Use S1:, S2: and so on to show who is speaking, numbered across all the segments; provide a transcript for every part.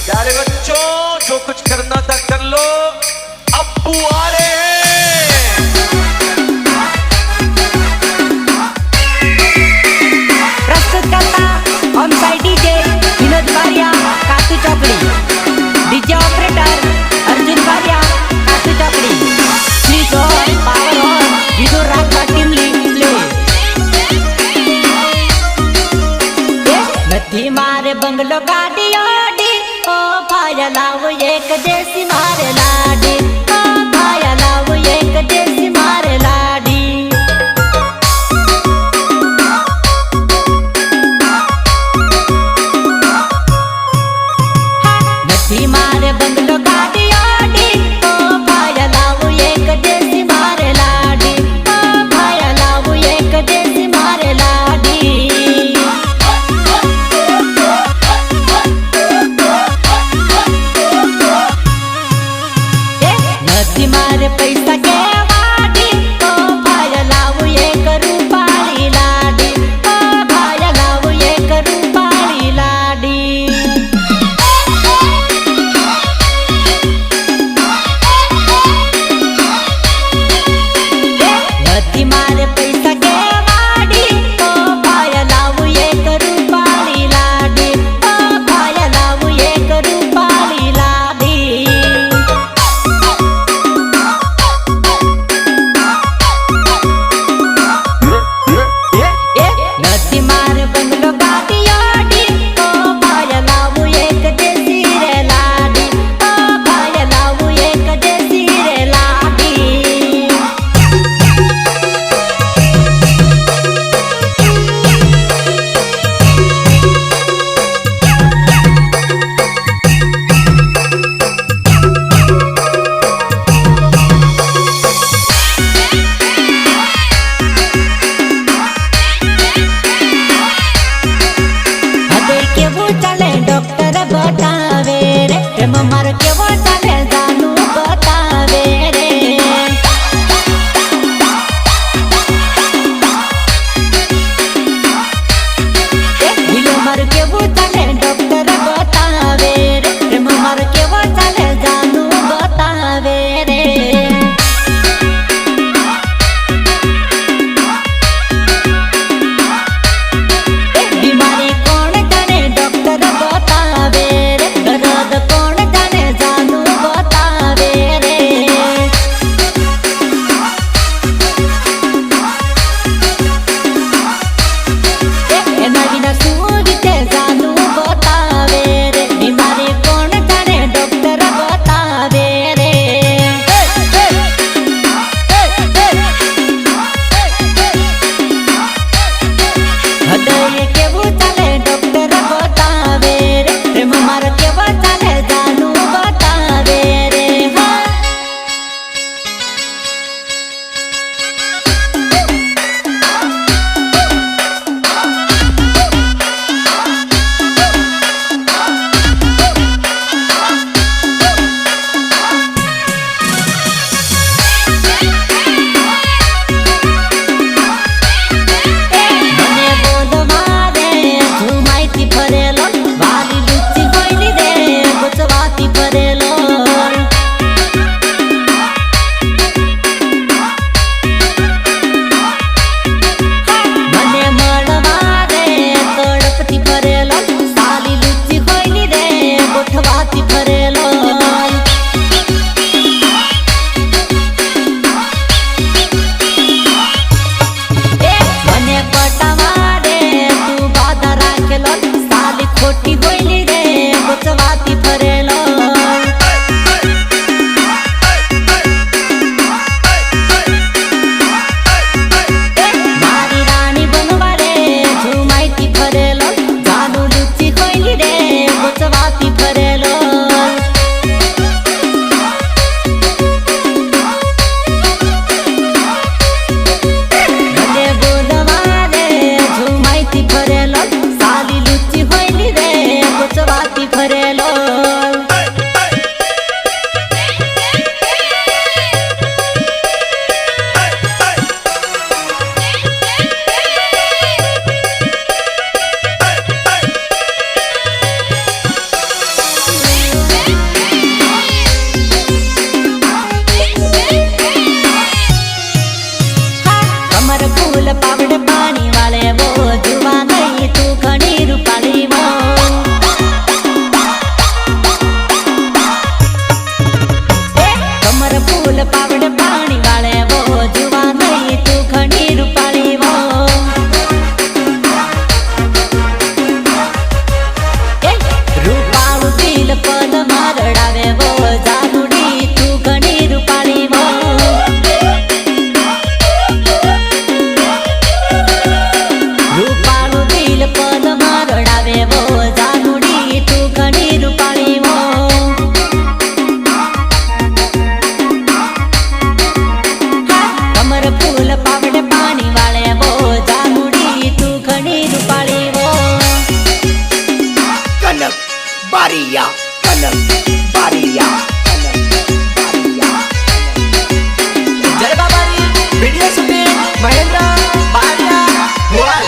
S1: प्यारे बच्चों, जो कुछ करना था कर लो, अब्बू आ रहे हैं।
S2: प्रस्तुतकर्ता on side DJ Vinod Bariya Katu Chaukdi, DJ operator Arjun Bariya Katu Chaukdi, switch on power on Vidur Rathwa team play. नथी मारे बंगलो गाड़ी ओडी, ओ भाया लाव एक देसी मारे लाडी, ओ भाया लाव एक देसी मारे लाडी। नथी मारे बंगलो गाड़ी ओडी, ओ भाया लाव एक देसी मारे लाडी, ओ भाया लाव एक देसी मारे लाडी। मारे पैसा के वाडी, ओ भाया लाव एक रूपाली लाडी, ओ भाया लाव एक रूपाली लाडी। नथी मारे पैसा के वाडी, ओ भाया लाव एक रूपाली लाडी, ओ भाया लाव एक रूपाली लाडी। नथी मारे बंगलो गाड़ी ओडी, ओ भाया लाव एक देसी रे लाडी, ओ भाया लाव एक देसी रे लाडी। के वो चले डॉक्टर बतावे रे, प्रेम मर के वो चले जानू बतावे रे। दिल मर के वो चले डॉक्टर बतावे रे, प्रेम मर के वो चले जानू बतावे रे। बीमारी कौन जाने डॉक्टर बतावे रे, दर्द कौन जाने जानू बतावे रे। नवीन सूरते जानू बतावे रे, बीमारी कौन जाने डॉक्टर बतावे रे। हृदय के वो चले डॉक्टर बतावे रे, प्रेम मर के वो चले जानू बतावे रे। મને બોધવારે ઝુમાઈતી ફરેલો, વાલી લૂચી હોઈલી રે ગુચવાતી ફરેલો। મને મળવારે તડપતી ફરેલો, સાલી લૂચી હોઈલી રે ગોઠવાતી ફરેલો। મને પટાવારે તું બાધા રાખેલો, સાલી ખોટી હોઈલી રે ગોચવાતી ફરેલો। મારી રાણી બનવા રે ઝુમાઈતી ફરેલો, જાનુ લૂચી હોઈલી રે ગોચવાતી ફરેલો। મને બોલવારે ઝુમાઈતી ફરેલો, સાલી લૂચી હોઈલી રે ગોચવાતી ફરેલો।
S3: कनक बारिया कनक बारिया
S1: जलगाबारी वीडियो शूटिंग महेंद्र बारिया भोपाल।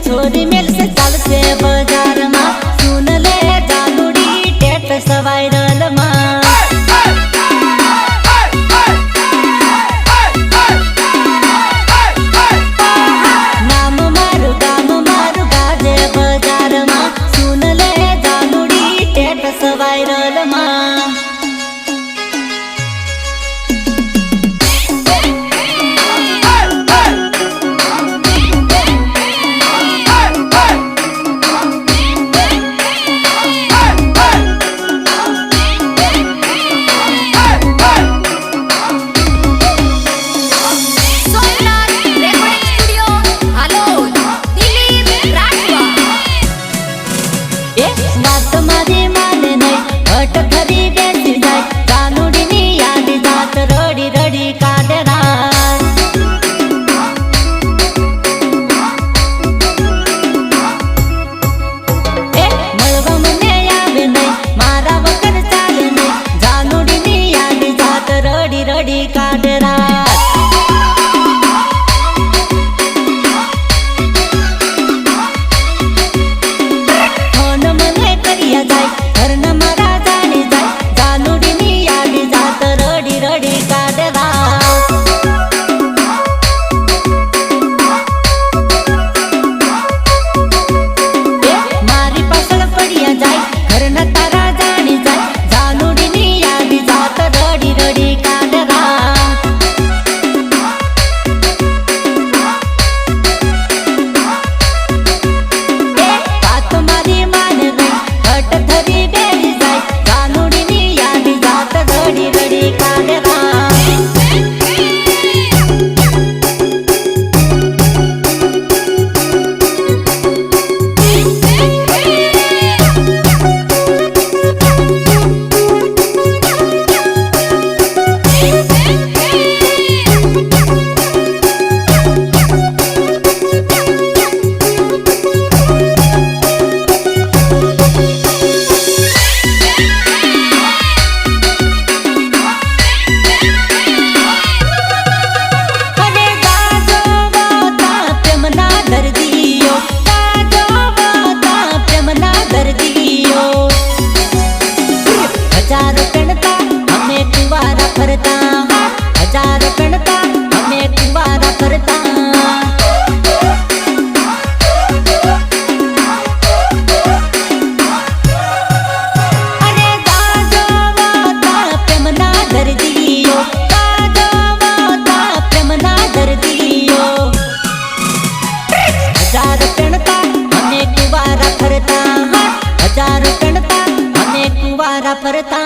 S2: छोरी मिल से चल से बाजार में सुन ले जानुड़ी टेट सवायरल मां नाम मारू गाजे बाजार में सुन ले जानुड़ी टेट सवायरल मां फरता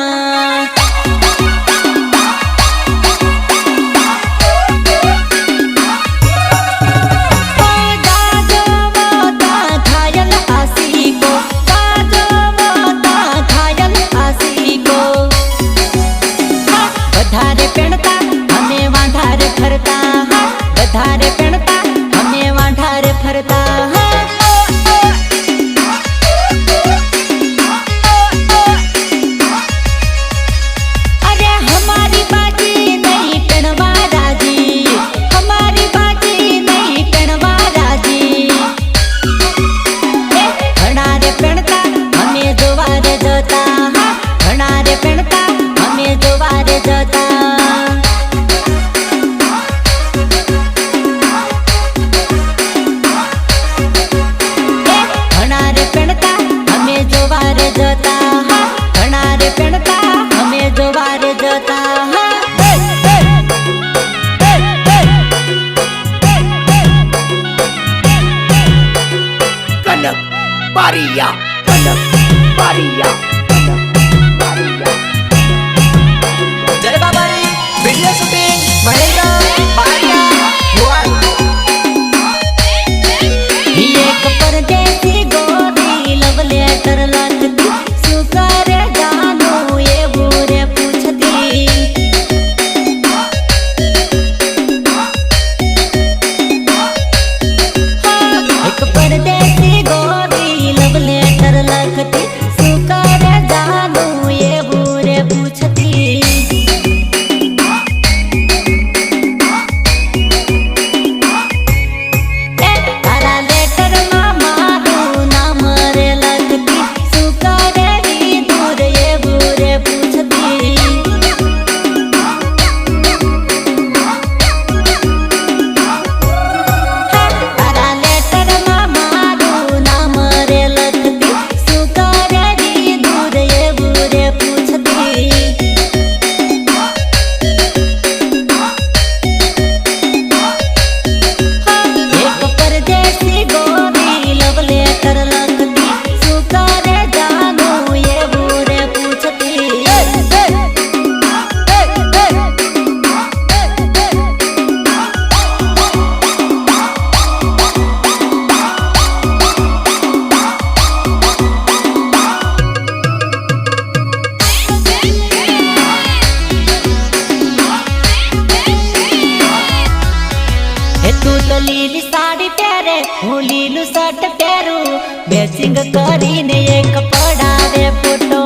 S2: મેચિંગ કરીને એક પડાવે ફોટો,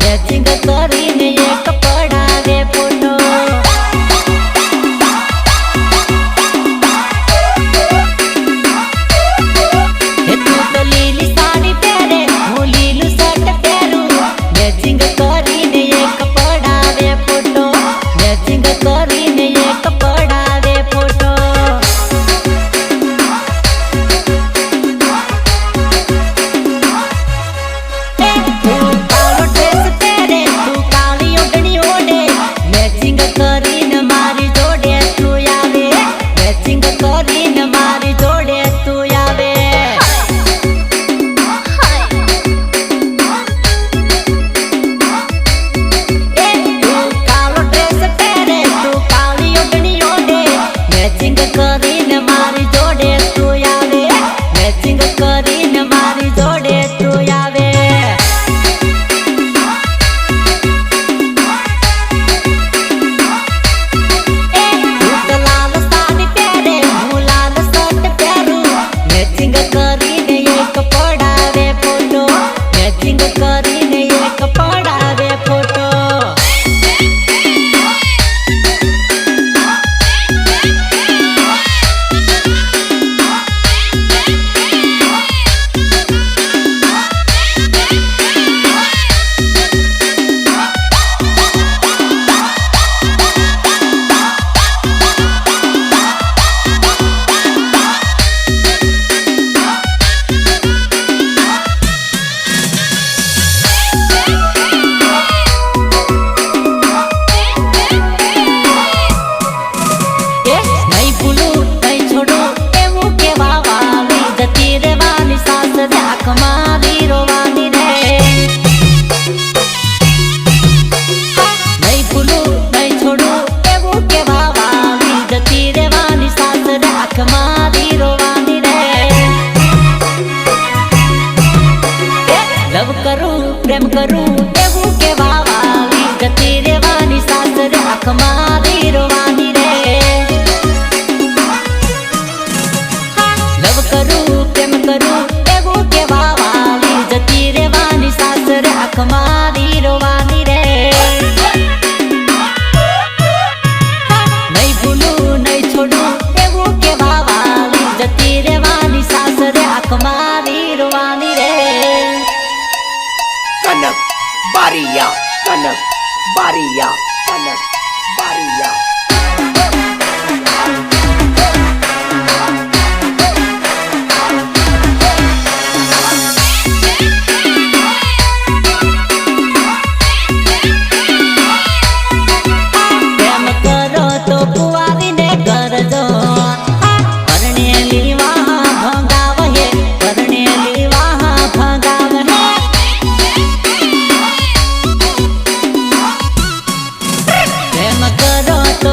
S2: મેચિંગ કરીને એક પડાવે ફોટો. હે તું તો લીલી સાડી પહેરે, હું લીલું શર્ટ પહેરું, મેચિંગ કરીને એક પડાવે ફોટો, મેચિંગ કરીને એક પડાવે ફોટો. તું કાળો ડ્રેસ પહેરે, તું કાળી ઓઢણી ઓઢે, મેચિંગ કરીને મારી જોડે તું આવે, મેચિંગ કરીને મારી જોડે તું આવે. તું કાળો ડ્રેસ પહેરે, તું કાળી ઓઢણી ઓઢે, મેચિંગ કરીને મારી જોડે તું આવે, મેચિંગ કરીને મારી જોડે તું આવે. તું તો લાલ સાડી પહેરે, હું લાલ શર્ટ પહેરું, મેચિંગ કરીને એક પડાવે ફોટો, મેચિંગ કરીને એક પડાવે ફોટો. નહીં ભૂલું નહીં છોડું એવું કેવા વાલી, જતી રહેવાની સાસરે આંખ મારી રોવાની રે. નહીં ભૂલું નહીં છોડું એવું કેવા વાલી, જતી રહેવાની સાસરે આંખ મારી રોવાની રે. લવ કરું પ્રેમ કરું એવું કેવા વાલી, જતી રહેવાની સાસરે આંખ મારી રોવાની રે. લવ કરું પ્રેમ કરું એવું કેવા વાલી, જતી રહેવાની સાસરે આંખ મારી રોવાની રે. નહીં ભૂલું નહીં છોડું એવું કેવા વાલી, જતી રહેવાની સાસરે આંખ મારી રોવાની રે.
S3: कनक बारिया कनक बारिया कनक बारिया
S2: પ્રેમ કરો તો કુંવારીને કરજો, પરણેલી વાહ ભંગાવ હે, પરણેલી વાહ ભંગાવ હે. પ્રેમ કરો તો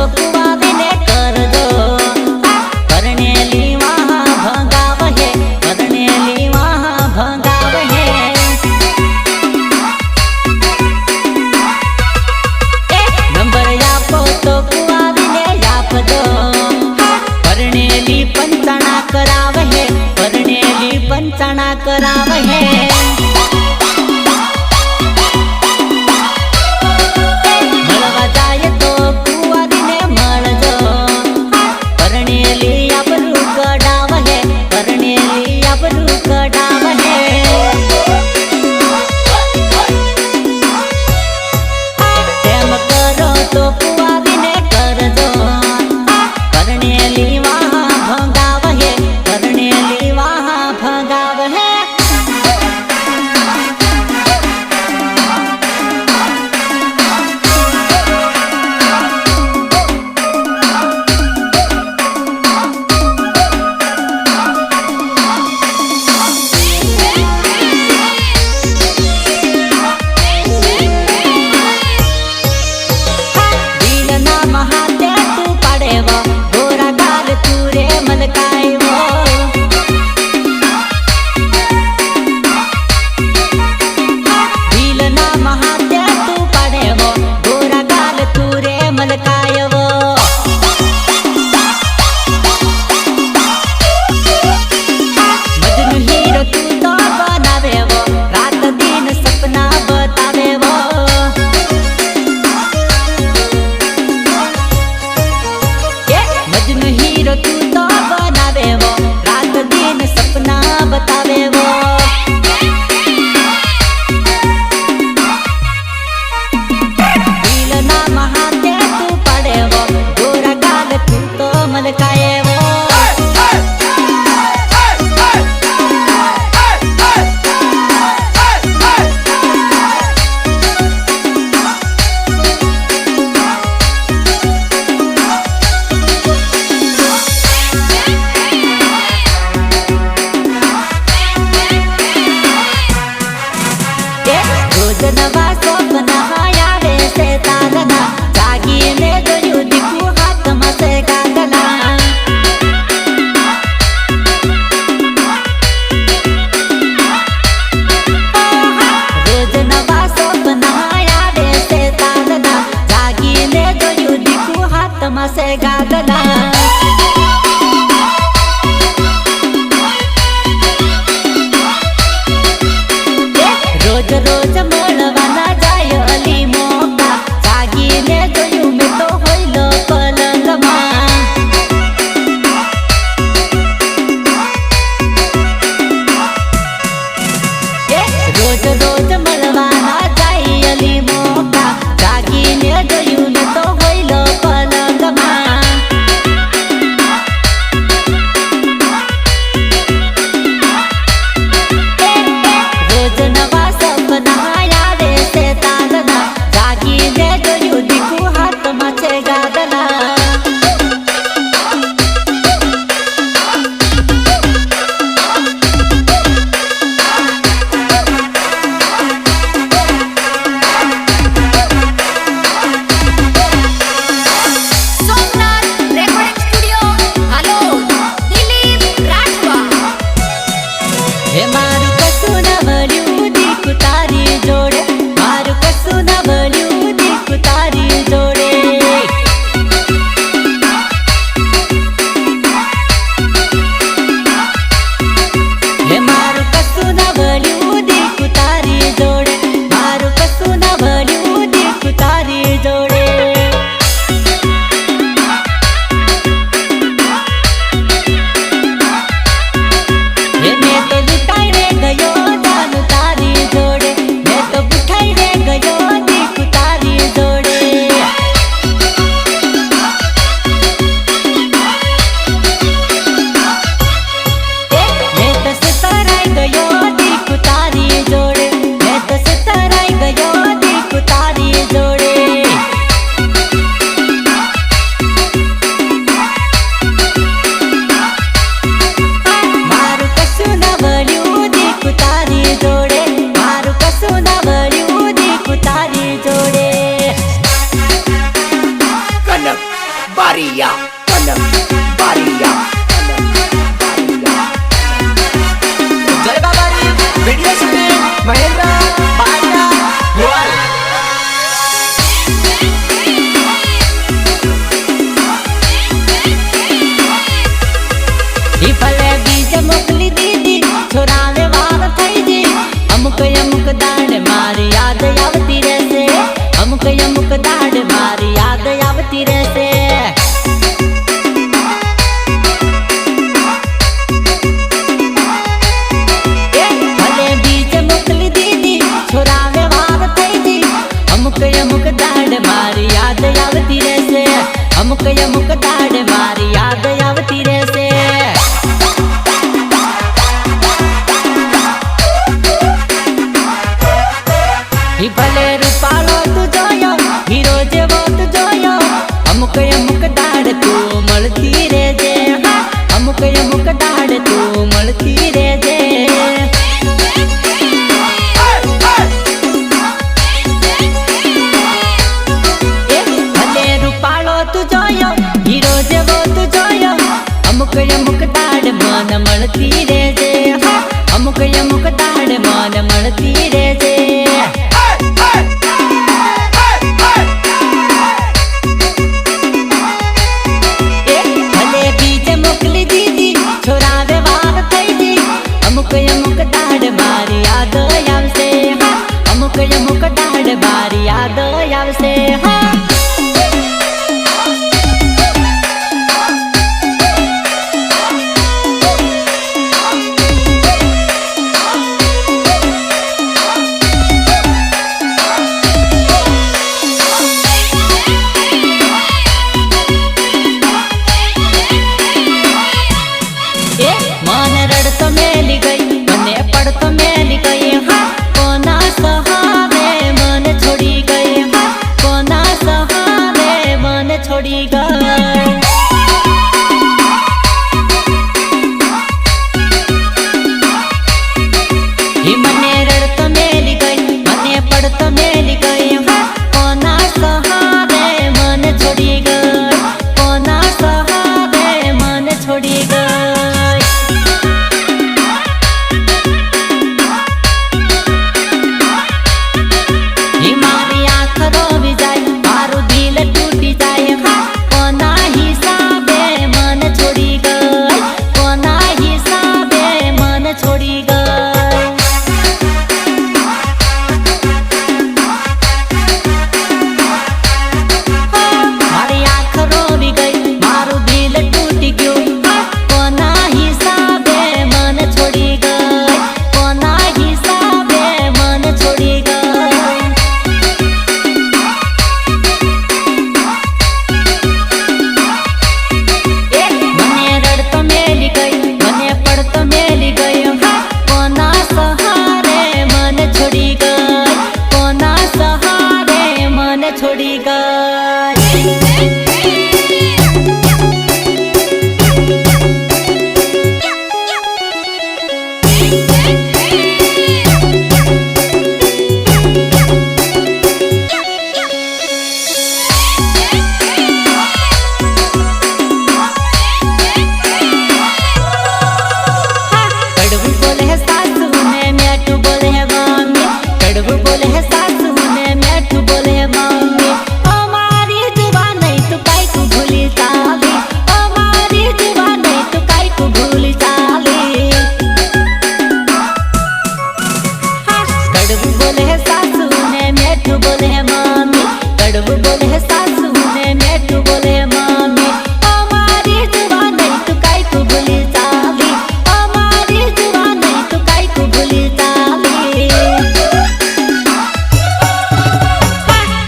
S2: છે ગાદલા રોજ રોજ મળવાના જાય અલી મોકા જાગીને જોયું મેં તો હોઈલો પલંગમાં રોજ રોજ મળવાના જાય અલી મોકા જાગીને જોયું મેં તો હોઈલો પલંગમાં રોજ નવા સપના આવે છે તારના જાગીને જોયું દીકું હાથમાં છે ગાદલા હે મારું કશું ના મળ્યું દીકું તારી જોડે મારું કશું ના મળ્યું દીકું તારી જોડે હે મારું કશું ના મળ્યું દીકું તારી જોડે મારું કશું ના મળ્યું દીકું તારી જોડે હે મેં તો લૂંટાઈ રે ગયો જાન તારી જોડે મેં તો બુઠાઈ રે ગયો દીકું તારી જોડે મેં તો સતરાઈ ગયો દીકું તારી જોડે મેં તો સતરાઈ ગયો દીકું તારી જોડે મારું કશું ના મળ્યું દીકું તારી જોડે મારું કશું ના મળ્યું દીકું તારી જોડે
S3: કનક બારિયા કનક બારિયા
S1: જય બાબાજી વિડિયો શૂટિંગ મહેન્દ્ર બારિયા ગોવાલ
S2: ઈ ભલે બીજ મોકલી દીધી છોરાને વાર થઈ જી અમુક અમુક દાડ મારી યાદ આવતી રહેશે અમુક અમુક દાડ મારી યાદ આવતી રહેશે ભલે બીજ મોકલી દીધી છોરાને વાર થઈ જી અમુક અમુક દાડ મારી યાદ આવતી રહેશે અમુક અમુક દાડ મારી યાદ આવતી રહેશે ઈ ભલે રૂપાળો તું જોયો હીરો જેવો તું જોયો અમુક અમુક દાડ તું મળતી રહેજે હા અમુક અમુક દાડ તું મળતી રહેજે ભલે રૂપાળો તું જોયો હીરો જેવો તું જોયો અમુક અમુક દાડ મન મળતી રહેજે હા અમુક અમુક દાડ મન મળતી રહેજે ભલે બીજ મોકલી દીધી છોરાવે વાર થઈ જી અમુક અમુક દાડ મારી યાદ આવશે હા અમુક અમુક દાડ મારી યાદ આવશે હા छोड़ी गई। कड़वी बोले है सासू ने मैठू बोले है मम्मी, कड़वी बोले है सासू ने मैठू बोले है मम्मी। हमारी जुबान नहीं तो काई को भूली चाली, हमारी जुबान नहीं तो काई को भूली चाली। कड़वी बोले है सासू ने मैठू बोले है मम्मी, कड़वी बोले है सासू ने मैठू बोले है मम्मी। हमारी जुबान नहीं तो काई को भूली चाली, हमारी जुबान नहीं तो काई को भूली चाली।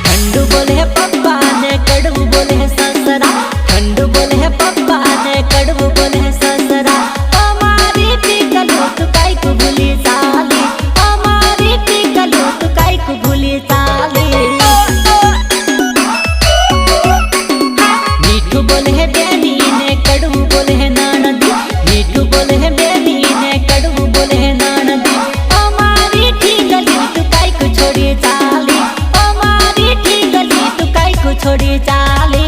S2: ठंडू बोले है पप्पा ने कड़वू बोले है ससरा, ठंडू बोले है पप्पा ने कड़वू बोले है ससरा। हमारी टिकलो तो काई को भूली चाली, हमारी टिकलो तो काई को भूली चाली। मीठू बोले है बेनी ने कड़वू बोले है ननदी, मीठू बोले है बेनी ने कड़वू बोले है ननदी। हमारी ठीकली तू काई को छोड़ी चाली, हमारी ठीकली तू काई को छोड़ी चाली।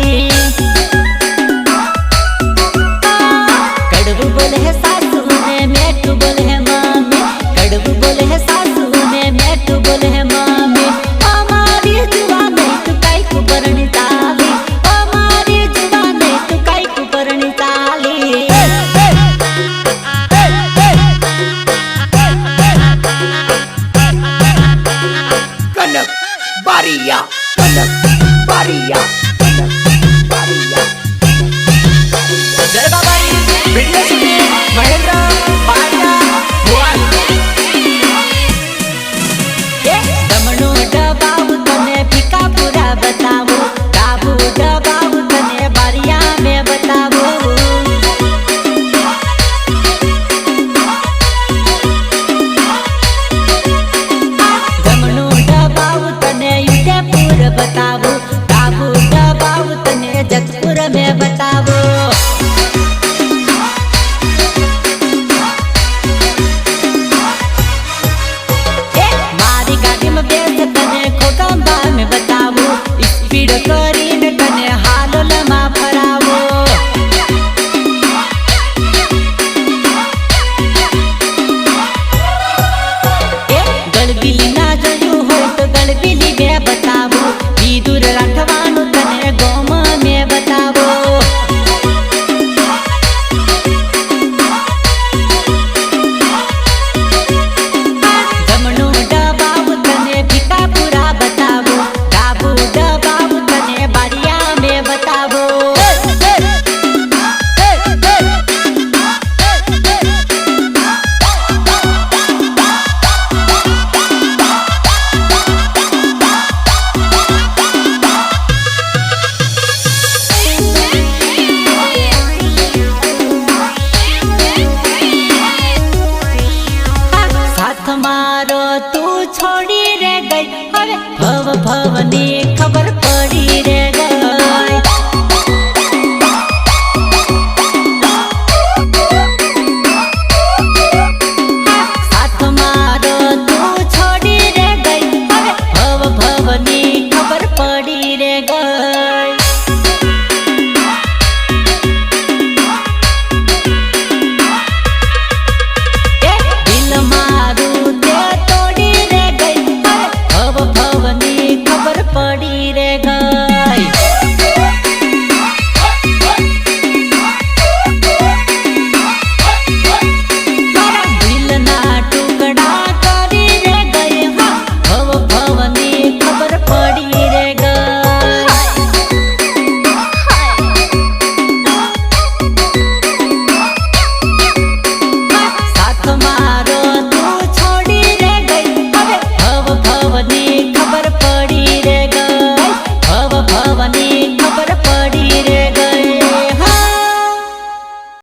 S2: कड़वू बोले है सासू ने मैठू बोले है मम्मी, कड़वू बोले है सासू ने मैठू बोले है मम्मी। हमारी जुबान नहीं तू काई को परणी चाली, हमारी जुबान नहीं तू काई को परणी चाली।
S3: कनक बारिया, कनक बारिया।